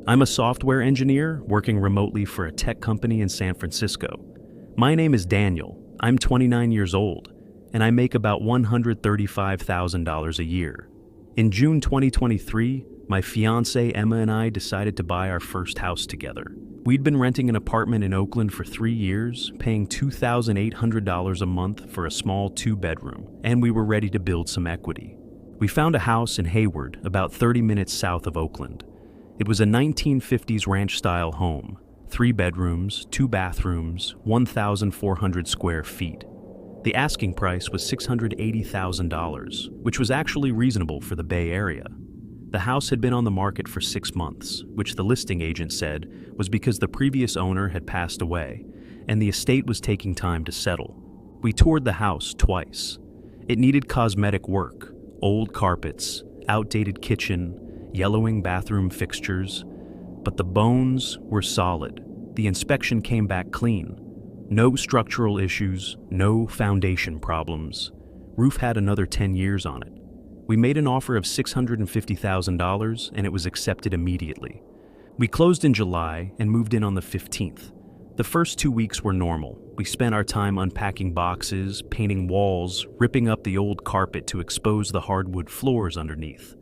I'm a software engineer working remotely for a tech company in San Francisco. My name is Daniel. I'm 29 years old, and I make about $135,000 a year. In June 2023, my fiancée Emma and I decided to buy our first house together. We'd been renting an apartment in Oakland for 3 years, paying $2,800 a month for a small 2-bedroom, and we were ready to build some equity. We found a house in Hayward, about 30 minutes south of Oakland. It was a 1950s ranch-style home, 3 bedrooms, 2 bathrooms, 1,400 square feet. The asking price was $680,000, which was actually reasonable for the Bay Area. The house had been on the market for 6 months, which the listing agent said was because the previous owner had passed away, and the estate was taking time to settle. We toured the house twice. It needed cosmetic work, old carpets, outdated kitchen, yellowing bathroom fixtures, but the bones were solid. The inspection came back clean. No structural issues, no foundation problems. Roof had another 10 years on it. We made an offer of $650,000 and it was accepted immediately. We closed in July and moved in on the 15th. The first 2 weeks were normal. We spent our time unpacking boxes, painting walls, ripping up the old carpet to expose the hardwood floors underneath.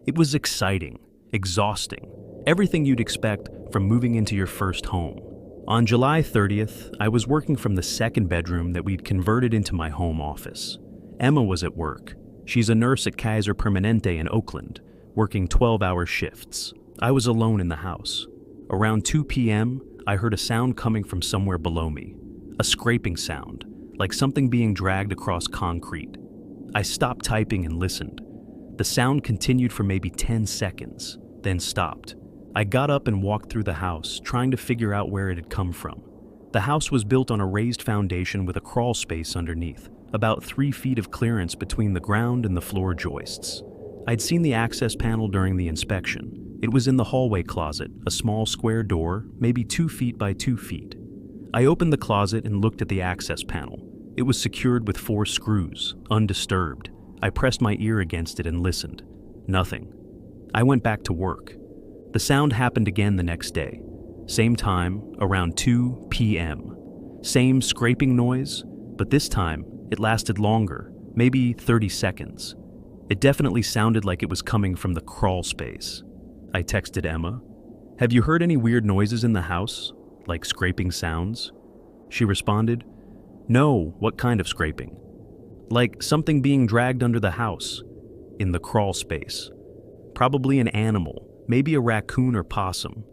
It was exciting, exhausting, everything you'd expect from moving into your first home. On July 30th, I was working from the 2nd bedroom that we'd converted into my home office. Emma was at work. She's a nurse at Kaiser Permanente in Oakland, working 12-hour shifts. I was alone in the house. Around 2 p.m., I heard a sound coming from somewhere below me. A scraping sound, like something being dragged across concrete. I stopped typing and listened. The sound continued for maybe 10 seconds, then stopped. I got up and walked through the house, trying to figure out where it had come from. The house was built on a raised foundation with a crawl space underneath, about 3 feet of clearance between the ground and the floor joists. I'd seen the access panel during the inspection. It was in the hallway closet, a small square door, maybe 2 feet by 2 feet. I opened the closet and looked at the access panel. It was secured with 4 screws, undisturbed. I pressed my ear against it and listened. Nothing. I went back to work. The sound happened again the next day. Same time, around 2 p.m. Same scraping noise, but this time it lasted longer, maybe 30 seconds. It definitely sounded like it was coming from the crawl space. I texted Emma, "Have you heard any weird noises in the house, like scraping sounds?" She responded, "No, what kind of scraping?" "Like something being dragged under the house, in the crawl space. Probably an animal, maybe a raccoon or possum.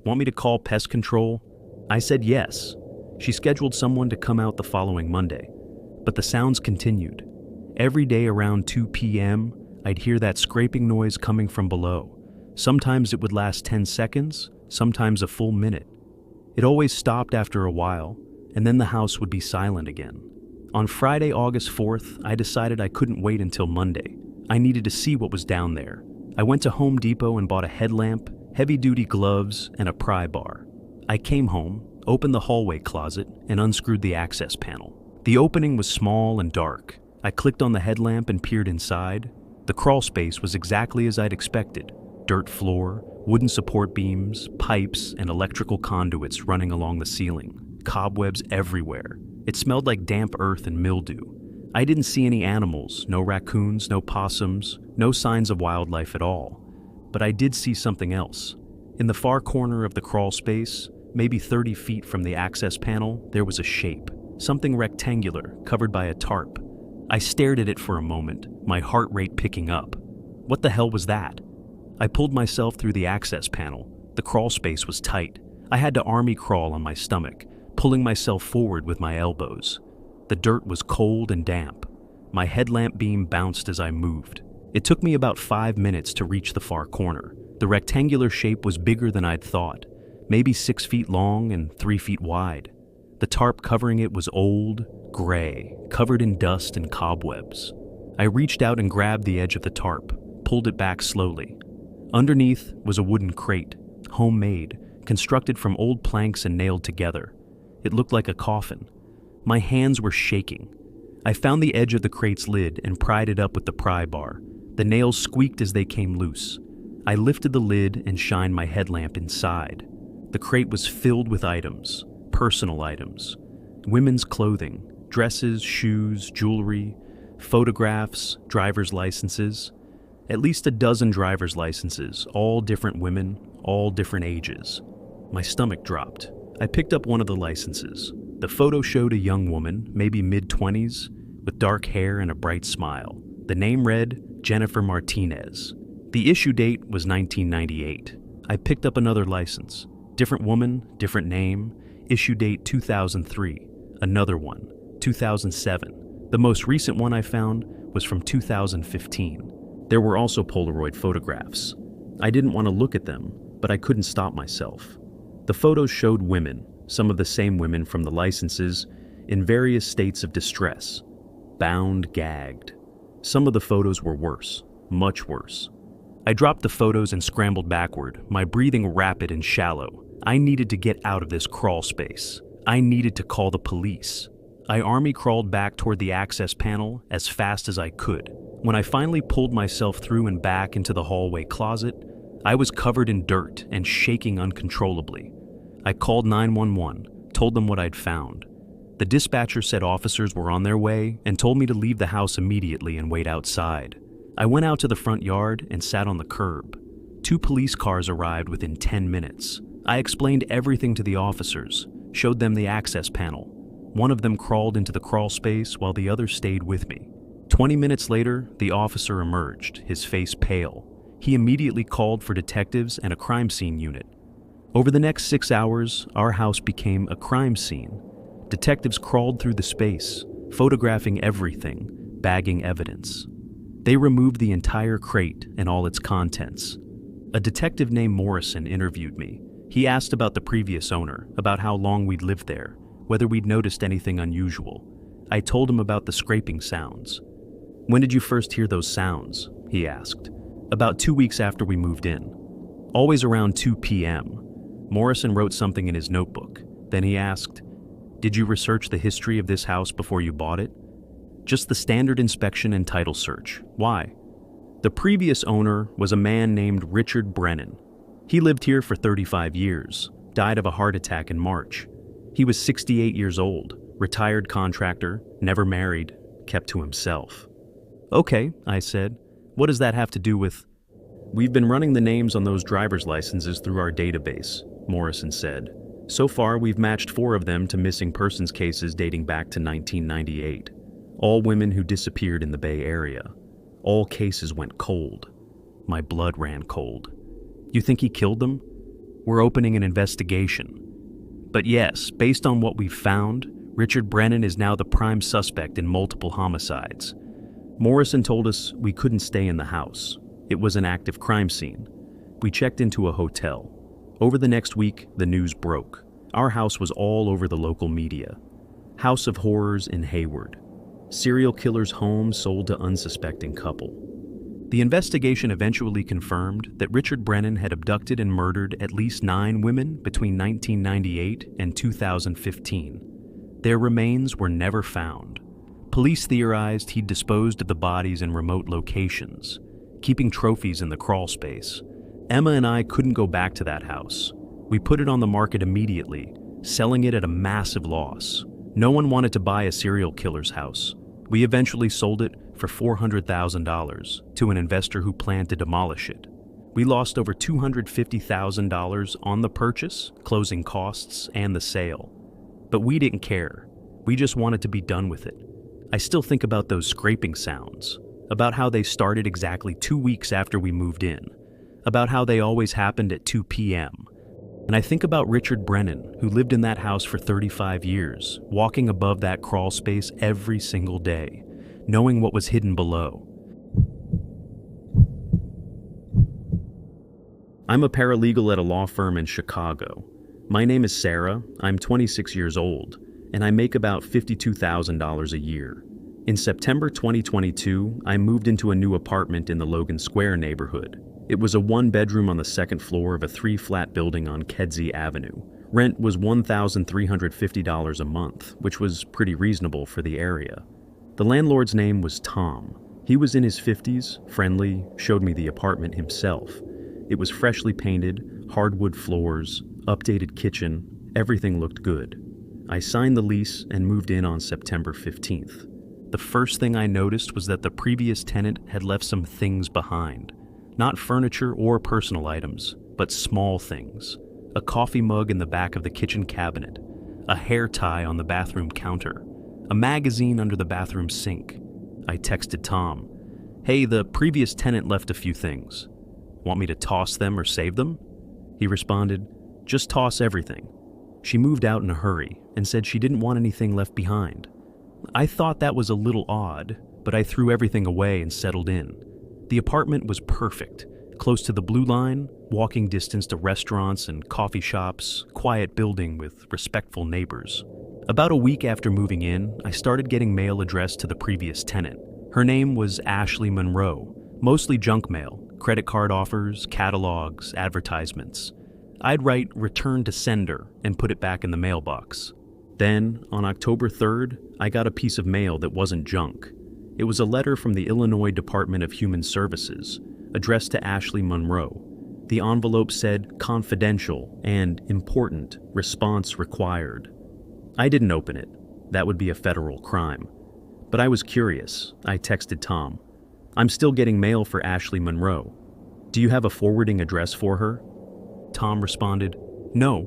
Want me to call pest control?" I said yes. She scheduled someone to come out the following Monday, but the sounds continued. Every day around 2 p.m., I'd hear that scraping noise coming from below. Sometimes it would last 10 seconds, sometimes a full minute. It always stopped after a while, and then the house would be silent again. On Friday, August 4th, I decided I couldn't wait until Monday. I needed to see what was down there. I went to Home Depot and bought a headlamp, heavy-duty gloves, and a pry bar. I came home, opened the hallway closet, and unscrewed the access panel. The opening was small and dark. I clicked on the headlamp and peered inside. The crawl space was exactly as I'd expected. Dirt floor, wooden support beams, pipes, and electrical conduits running along the ceiling. Cobwebs everywhere. It smelled like damp earth and mildew. I didn't see any animals, no raccoons, no possums, no signs of wildlife at all. But I did see something else. In the far corner of the crawl space, maybe 30 feet from the access panel, there was a shape, something rectangular, covered by a tarp. I stared at it for a moment, my heart rate picking up. What the hell was that? I pulled myself through the access panel. The crawl space was tight. I had to army crawl on my stomach, pulling myself forward with my elbows. The dirt was cold and damp. My headlamp beam bounced as I moved. It took me about 5 minutes to reach the far corner. The rectangular shape was bigger than I'd thought, maybe 6 feet long and 3 feet wide. The tarp covering it was old, gray, covered in dust and cobwebs. I reached out and grabbed the edge of the tarp, pulled it back slowly. Underneath was a wooden crate, homemade, constructed from old planks and nailed together. It looked like a coffin. My hands were shaking. I found the edge of the crate's lid and pried it up with the pry bar. The nails squeaked as they came loose. I lifted the lid and shined my headlamp inside. The crate was filled with items, personal items, women's clothing, dresses, shoes, jewelry, photographs, driver's licenses. At least a dozen driver's licenses, all different women, all different ages. My stomach dropped. I picked up one of the licenses. The photo showed a young woman, maybe mid-20s, with dark hair and a bright smile. The name read Jennifer Martinez. The issue date was 1998. I picked up another license. Different woman, different name, issue date 2003. Another one, 2007. The most recent one I found was from 2015. There were also Polaroid photographs. I didn't want to look at them, but I couldn't stop myself. The photos showed women, some of the same women from the licenses, in various states of distress, bound, gagged. Some of the photos were worse, much worse. I dropped the photos and scrambled backward, my breathing rapid and shallow. I needed to get out of this crawl space. I needed to call the police. I army crawled back toward the access panel as fast as I could. When I finally pulled myself through and back into the hallway closet, I was covered in dirt and shaking uncontrollably. I called 911, told them what I'd found. The dispatcher said officers were on their way and told me to leave the house immediately and wait outside. I went out to the front yard and sat on the curb. 2 police cars arrived within 10 minutes. I explained everything to the officers, showed them the access panel. One of them crawled into the crawl space while the other stayed with me. 20 minutes later, the officer emerged, his face pale. He immediately called for detectives and a crime scene unit. Over the next 6 hours, our house became a crime scene. Detectives crawled through the space, photographing everything, bagging evidence. They removed the entire crate and all its contents. A detective named Morrison interviewed me. He asked about the previous owner, about how long we'd lived there, whether we'd noticed anything unusual. I told him about the scraping sounds. "When did you first hear those sounds?" he asked. "About 2 weeks after we moved in. Always around 2 p.m. Morrison wrote something in his notebook. Then he asked, "Did you research the history of this house before you bought it?" "Just the standard inspection and title search. Why?" "The previous owner was a man named Richard Brennan. He lived here for 35 years, died of a heart attack in March. He was 68 years old, retired contractor, never married, kept to himself." "Okay," I said. "What does that have to do with—" "We've been running the names on those driver's licenses through our database," Morrison said. "So far, we've matched 4 of them to missing persons cases dating back to 1998. All women who disappeared in the Bay Area. All cases went cold. My blood ran cold. You think he killed them? We're opening an investigation. But yes, based on what we've found, Richard Brennan is now the prime suspect in multiple homicides. Morrison told us we couldn't stay in the house. It was an active crime scene. We checked into a hotel. Over the next week, the news broke. Our house was all over the local media. House of Horrors in Hayward. Serial killer's home sold to unsuspecting couple. The investigation eventually confirmed that Richard Brennan had abducted and murdered at least 9 women between 1998 and 2015. Their remains were never found. Police theorized he'd disposed of the bodies in remote locations, keeping trophies in the crawl space. Emma and I couldn't go back to that house. We put it on the market immediately, selling it at a massive loss. No one wanted to buy a serial killer's house. We eventually sold it for $400,000 to an investor who planned to demolish it. We lost over $250,000 on the purchase, closing costs, and the sale. But we didn't care. We just wanted to be done with it. I still think about those scraping sounds, about how they started exactly 2 weeks after we moved in, about how they always happened at 2 p.m. And I think about Richard Brennan, who lived in that house for 35 years, walking above that crawl space every single day, knowing what was hidden below. I'm a paralegal at a law firm in Chicago. My name is Sarah, I'm 26 years old, and I make about $52,000 a year. In September 2022, I moved into a new apartment in the Logan Square neighborhood. It was a 1-bedroom on the 2nd floor of a 3-flat building on Kedzie Avenue. Rent was $1,350 a month, which was pretty reasonable for the area. The landlord's name was Tom. He was in his 50s, friendly, showed me the apartment himself. It was freshly painted, hardwood floors, updated kitchen, everything looked good. I signed the lease and moved in on September 15th. The first thing I noticed was that the previous tenant had left some things behind. Not furniture or personal items, but small things. A coffee mug in the back of the kitchen cabinet, a hair tie on the bathroom counter, a magazine under the bathroom sink. I texted Tom, "Hey, the previous tenant left a few things. Want me to toss them or save them?" He responded, "Just toss everything." She moved out in a hurry and said she didn't want anything left behind. I thought that was a little odd, but I threw everything away and settled in. The apartment was perfect, close to the Blue Line, walking distance to restaurants and coffee shops, quiet building with respectful neighbors. About a week after moving in, I started getting mail addressed to the previous tenant. Her name was Ashley Monroe, mostly junk mail, credit card offers, catalogs, advertisements. I'd write "return to sender" and put it back in the mailbox. Then, on October 3rd, I got a piece of mail that wasn't junk. It was a letter from the Illinois Department of Human Services, addressed to Ashley Monroe. The envelope said "confidential" and "important, response required." I didn't open it. That would be a federal crime. But I was curious. I texted Tom. "I'm still getting mail for Ashley Monroe. Do you have a forwarding address for her?" Tom responded, "No.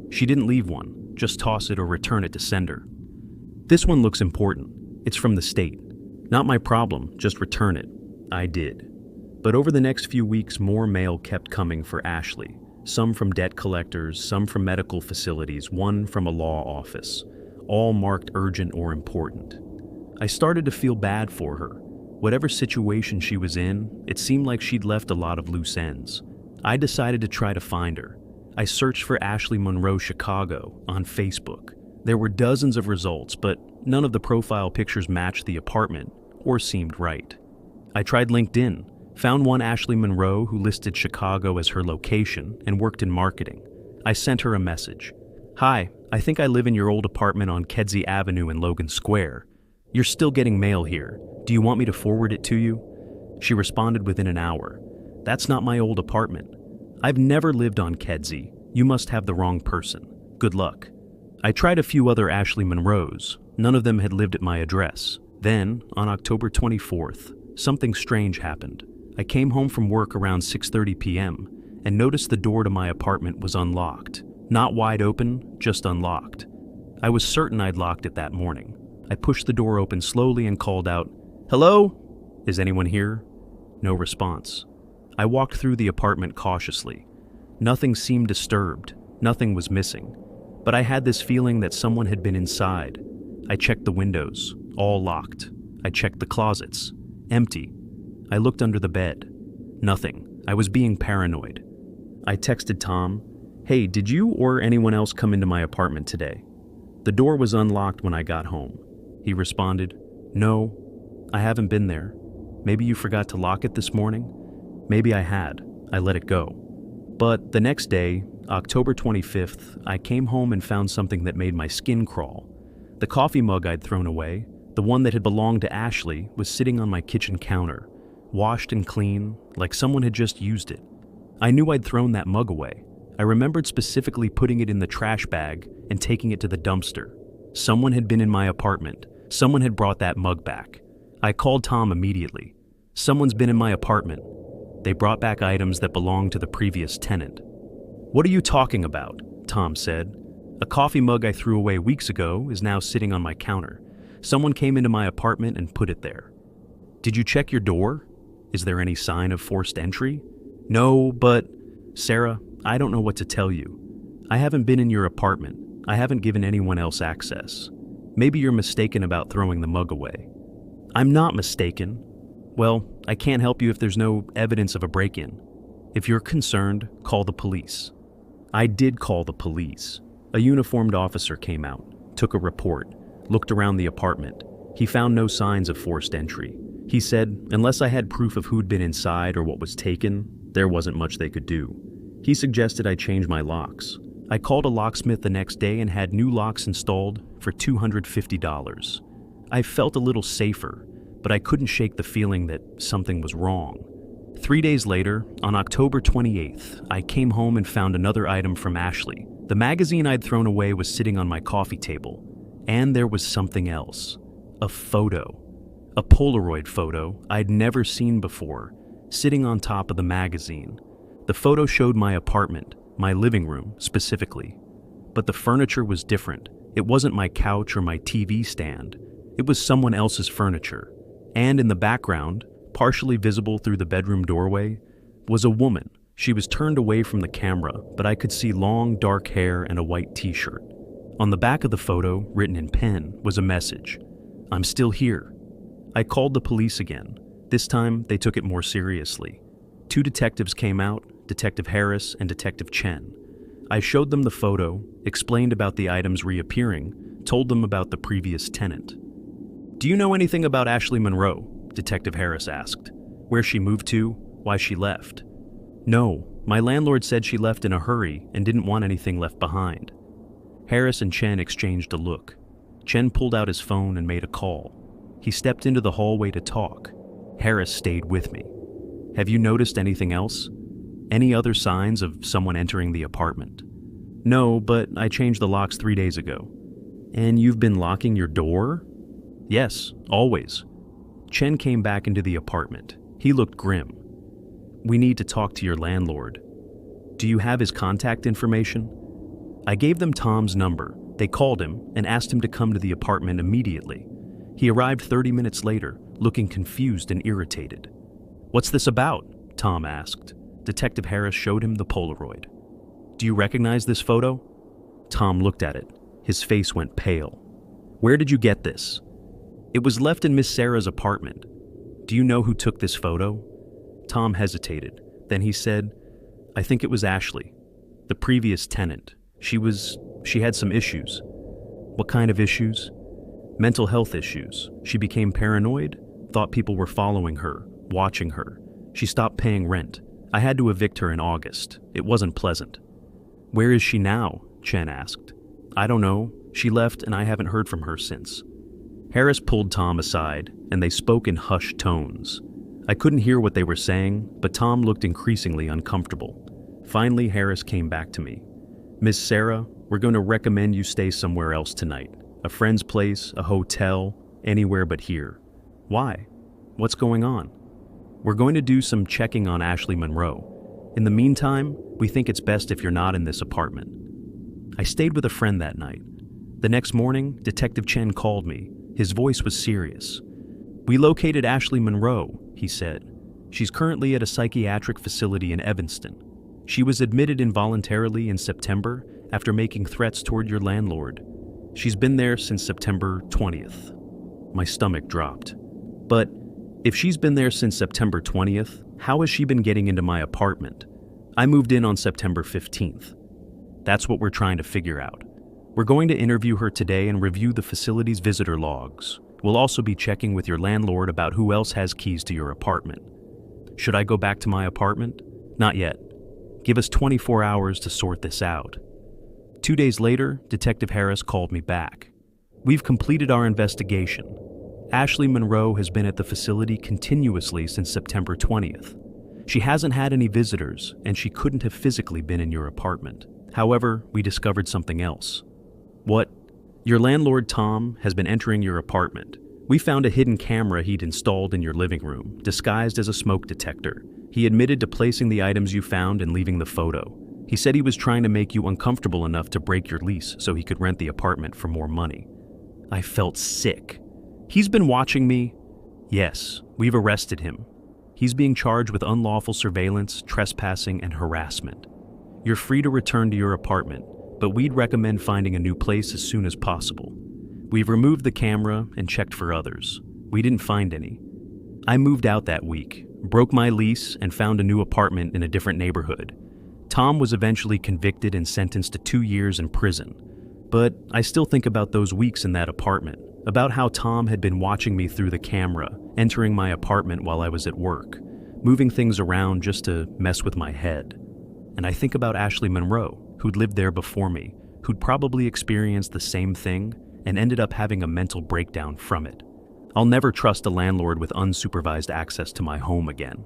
She didn't leave one. Just toss it or return it to sender." "This one looks important. It's from the state. Not my problem, just return it." I did. But over the next few weeks, more mail kept coming for Ashley. Some from debt collectors, some from medical facilities, one from a law office. All marked urgent or important. I started to feel bad for her. Whatever situation she was in, it seemed like she'd left a lot of loose ends. I decided to try to find her. I searched for Ashley Monroe Chicago on Facebook. There were dozens of results, but none of the profile pictures matched the apartment or seemed right. I tried LinkedIn, found one Ashley Monroe who listed Chicago as her location and worked in marketing. I sent her a message. "Hi, I think I live in your old apartment on Kedzie Avenue in Logan Square. You're still getting mail here. Do you want me to forward it to you?" She responded within an hour. "That's not my old apartment. I've never lived on Kedzie. You must have the wrong person. Good luck." I tried a few other Ashley Monroes. None of them had lived at my address. Then, on October 24th, something strange happened. I came home from work around 6:30 p.m. and noticed the door to my apartment was unlocked. Not wide open, just unlocked. I was certain I'd locked it that morning. I pushed the door open slowly and called out, "Hello? Is anyone here?" No response. I walked through the apartment cautiously. Nothing seemed disturbed. Nothing was missing. But I had this feeling that someone had been inside. I checked the windows, all locked. I checked the closets, empty. I looked under the bed. Nothing. I was being paranoid. I texted Tom, "Hey, did you or anyone else come into my apartment today?" The door was unlocked when I got home. He responded, "No, I haven't been there. Maybe you forgot to lock it this morning?" Maybe I had. I let it go. But the next day, October 25th, I came home and found something that made my skin crawl. The coffee mug I'd thrown away, the one that had belonged to Ashley, was sitting on my kitchen counter, washed and clean, like someone had just used it. I knew I'd thrown that mug away. I remembered specifically putting it in the trash bag and taking it to the dumpster. Someone had been in my apartment. Someone had brought that mug back. I called Tom immediately. "Someone's been in my apartment. They brought back items that belonged to the previous tenant." "What are you talking about?" Tom said. "A coffee mug I threw away weeks ago is now sitting on my counter. Someone came into my apartment and put it there." "Did you check your door? Is there any sign of forced entry?" "No, but..." "Sarah, I don't know what to tell you. I haven't been in your apartment. I haven't given anyone else access. Maybe you're mistaken about throwing the mug away." "I'm not mistaken." "Well, I can't help you if there's no evidence of a break-in. If you're concerned, call the police." I did call the police. A uniformed officer came out, took a report, looked around the apartment. He found no signs of forced entry. He said, unless I had proof of who'd been inside or what was taken, there wasn't much they could do. He suggested I change my locks. I called a locksmith the next day and had new locks installed for $250. I felt a little safer, but I couldn't shake the feeling that something was wrong. 3 days later, on October 28th, I came home and found another item from Ashley. The magazine I'd thrown away was sitting on my coffee table. And there was something else. A photo. A Polaroid photo I'd never seen before, sitting on top of the magazine. The photo showed my apartment, my living room specifically. But the furniture was different. It wasn't my couch or my TV stand. It was someone else's furniture. And in the background, partially visible through the bedroom doorway, was a woman. She was turned away from the camera, but I could see long, dark hair and a white t-shirt. On the back of the photo, written in pen, was a message. "I'm still here." I called the police again. This time, they took it more seriously. 2 detectives came out, Detective Harris and Detective Chen. I showed them the photo, explained about the items reappearing, told them about the previous tenant. "Do you know anything about Ashley Monroe?" Detective Harris asked. "Where she moved to? Why she left?" "No, my landlord said she left in a hurry and didn't want anything left behind." Harris and Chen exchanged a look. Chen pulled out his phone and made a call. He stepped into the hallway to talk. Harris stayed with me. "Have you noticed anything else? Any other signs of someone entering the apartment?" "No, but I changed the locks 3 days ago." "And you've been locking your door?" "Yes, always." Chen came back into the apartment. He looked grim. "We need to talk to your landlord. Do you have his contact information?" I gave them Tom's number. They called him and asked him to come to the apartment immediately. He arrived 30 minutes later, looking confused and irritated. "What's this about?" Tom asked. Detective Harris showed him the Polaroid. "Do you recognize this photo?" Tom looked at it. His face went pale. "Where did you get this?" "It was left in Miss Sarah's apartment." "Do you know who took this photo?" Tom hesitated. Then he said, "I think it was Ashley, the previous tenant. She had some issues." "What kind of issues?" "Mental health issues. She became paranoid, thought people were following her, watching her. She stopped paying rent. I had to evict her in August. It wasn't pleasant." "Where is she now?" Chen asked. "I don't know. She left and I haven't heard from her since." Harris pulled Tom aside, and they spoke in hushed tones. I couldn't hear what they were saying, but Tom looked increasingly uncomfortable. Finally, Harris came back to me. "Miss Sarah, we're going to recommend you stay somewhere else tonight. A friend's place, a hotel, anywhere but here." "Why? What's going on?" "We're going to do some checking on Ashley Monroe. In the meantime, we think it's best if you're not in this apartment." I stayed with a friend that night. The next morning, Detective Chen called me. His voice was serious. "We located Ashley Monroe," he said. "She's currently at a psychiatric facility in Evanston. She was admitted involuntarily in September after making threats toward your landlord. She's been there since September 20th. My stomach dropped. "But if she's been there since September 20th, how has she been getting into my apartment? I moved in on September 15th. That's what we're trying to figure out. We're going to interview her today and review the facility's visitor logs. We'll also be checking with your landlord about who else has keys to your apartment." "Should I go back to my apartment?" "Not yet. Give us 24 hours to sort this out." 2 days later, Detective Harris called me back. "We've completed our investigation. Ashley Monroe has been at the facility continuously since September 20th. She hasn't had any visitors, and she couldn't have physically been in your apartment. However, we discovered something else." "What?" "Your landlord, Tom, has been entering your apartment. We found a hidden camera he'd installed in your living room, disguised as a smoke detector. He admitted to placing the items you found and leaving the photo. He said he was trying to make you uncomfortable enough to break your lease so he could rent the apartment for more money." I felt sick. "He's been watching me?" "Yes, we've arrested him. He's being charged with unlawful surveillance, trespassing, and harassment. You're free to return to your apartment, but we'd recommend finding a new place as soon as possible. We've removed the camera and checked for others. We didn't find any. I moved out that week, broke my lease, and found a new apartment in a different neighborhood. Tom was eventually convicted and sentenced to 2 years in prison. But I still think about those weeks in that apartment, about how Tom had been watching me through the camera, entering my apartment while I was at work, moving things around just to mess with my head. And I think about Ashley Monroe, who'd lived there before me, who'd probably experienced the same thing and ended up having a mental breakdown from it. I'll never trust a landlord with unsupervised access to my home again."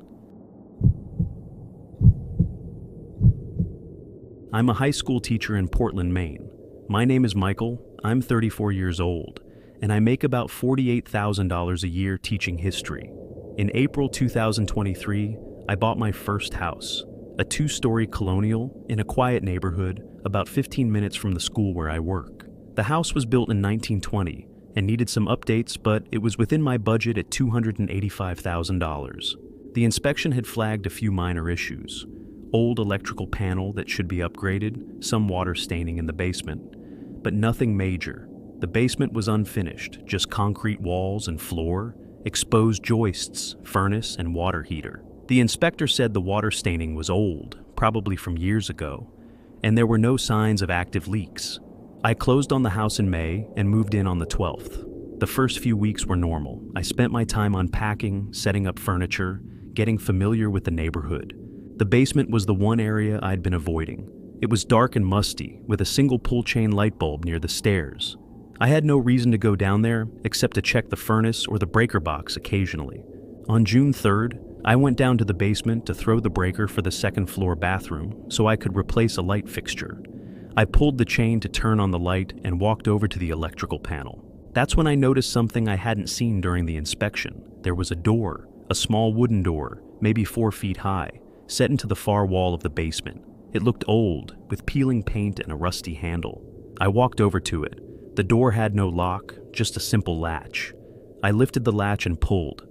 I'm a high school teacher in Portland, Maine. My name is Michael, I'm 34 years old, and I make about $48,000 a year teaching history. In April 2023, I bought my first house, a 2-story colonial in a quiet neighborhood about 15 minutes from the school where I work. The house was built in 1920 and needed some updates, but it was within my budget at $285,000. The inspection had flagged a few minor issues. Old electrical panel that should be upgraded, some water staining in the basement, but nothing major. The basement was unfinished, just concrete walls and floor, exposed joists, furnace, and water heater. The inspector said the water staining was old, probably from years ago, and there were no signs of active leaks. I closed on the house in May and moved in on the 12th. The first few weeks were normal. I spent my time unpacking, setting up furniture, getting familiar with the neighborhood. The basement was the one area I'd been avoiding. It was dark and musty, with a single pull-chain light bulb near the stairs. I had no reason to go down there except to check the furnace or the breaker box occasionally. On June 3rd, I went down to the basement to throw the breaker for the second-floor bathroom so I could replace a light fixture. I pulled the chain to turn on the light and walked over to the electrical panel. That's when I noticed something I hadn't seen during the inspection. There was a door, a small wooden door, maybe 4 feet high, set into the far wall of the basement. It looked old, with peeling paint and a rusty handle. I walked over to it. The door had no lock, just a simple latch. I lifted the latch and pulled.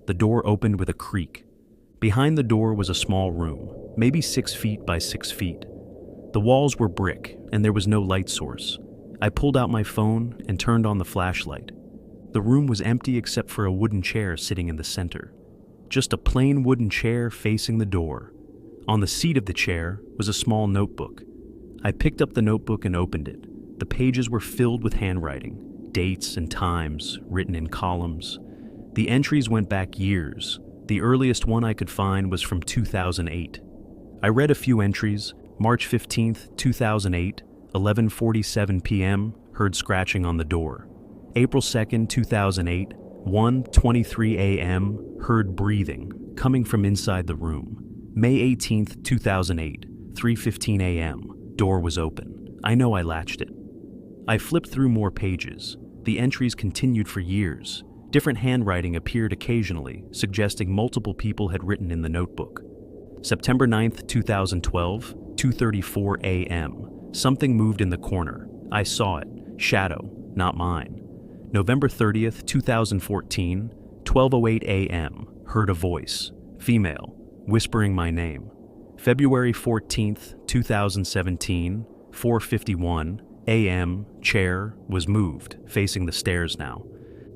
The door opened with a creak. Behind the door was a small room, maybe 6 feet by 6 feet. The walls were brick, and there was no light source. I pulled out my phone and turned on the flashlight. The room was empty except for a wooden chair sitting in the center. Just a plain wooden chair facing the door. On the seat of the chair was a small notebook. I picked up the notebook and opened it. The pages were filled with handwriting, dates and times written in columns. The entries went back years. The earliest one I could find was from 2008. I read a few entries. March 15th, 2008, 11:47 p.m., heard scratching on the door. April 2nd, 2008, 1:23 a.m., heard breathing, coming from inside the room. May 18th, 2008, 3:15 a.m., door was open. I know I latched it. I flipped through more pages. The entries continued for years. Different handwriting appeared occasionally, suggesting multiple people had written in the notebook. September 9th, 2012, 2:34 a.m., something moved in the corner. I saw it. Shadow, not mine. November 30th, 2014, 12:08 a.m., heard a voice, female, whispering my name. February 14th, 2017, 4:51 a.m., chair was moved, facing the stairs now.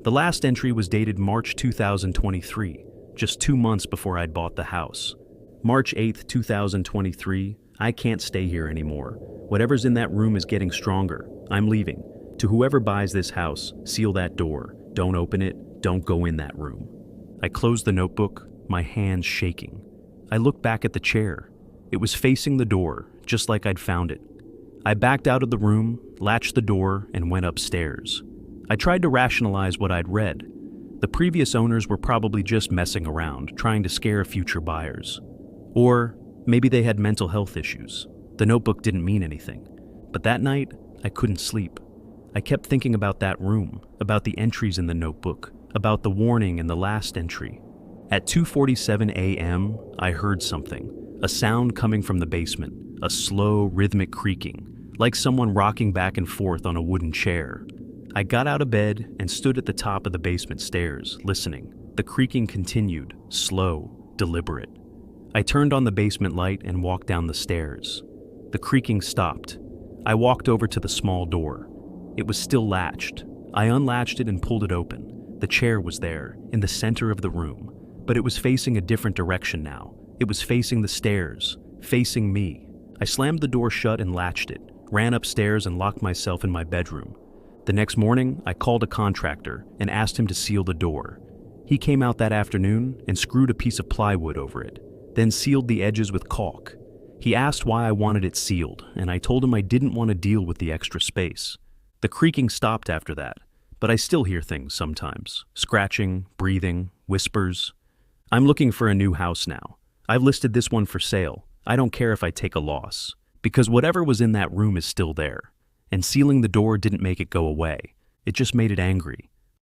The last entry was dated March 2023, just 2 months before I'd bought the house. March 8th, 2023, I can't stay here anymore. Whatever's in that room is getting stronger. I'm leaving. To whoever buys this house, seal that door. Don't open it. Don't go in that room. I closed the notebook, my hands shaking. I looked back at the chair. It was facing the door, just like I'd found it. I backed out of the room, latched the door, and went upstairs. I tried to rationalize what I'd read. The previous owners were probably just messing around, trying to scare future buyers. Or maybe they had mental health issues. The notebook didn't mean anything. But that night, I couldn't sleep. I kept thinking about that room, about the entries in the notebook, about the warning in the last entry. At 2:47 a.m., I heard something, a sound coming from the basement, a slow, rhythmic creaking, like someone rocking back and forth on a wooden chair. I got out of bed and stood at the top of the basement stairs, listening. The creaking continued, slow, deliberate. I turned on the basement light and walked down the stairs. The creaking stopped. I walked over to the small door. It was still latched. I unlatched it and pulled it open. The chair was there, in the center of the room, but it was facing a different direction now. It was facing the stairs, facing me. I slammed the door shut and latched it, ran upstairs and locked myself in my bedroom. The next morning, I called a contractor and asked him to seal the door. He came out that afternoon and screwed a piece of plywood over it, then sealed the edges with caulk. He asked why I wanted it sealed, and I told him I didn't want to deal with the extra space. The creaking stopped after that, but I still hear things sometimes. Scratching, breathing, whispers. I'm looking for a new house now. I've listed this one for sale. I don't care if I take a loss. Because whatever was in that room is still there, and sealing the door didn't make it go away. It just made it angry.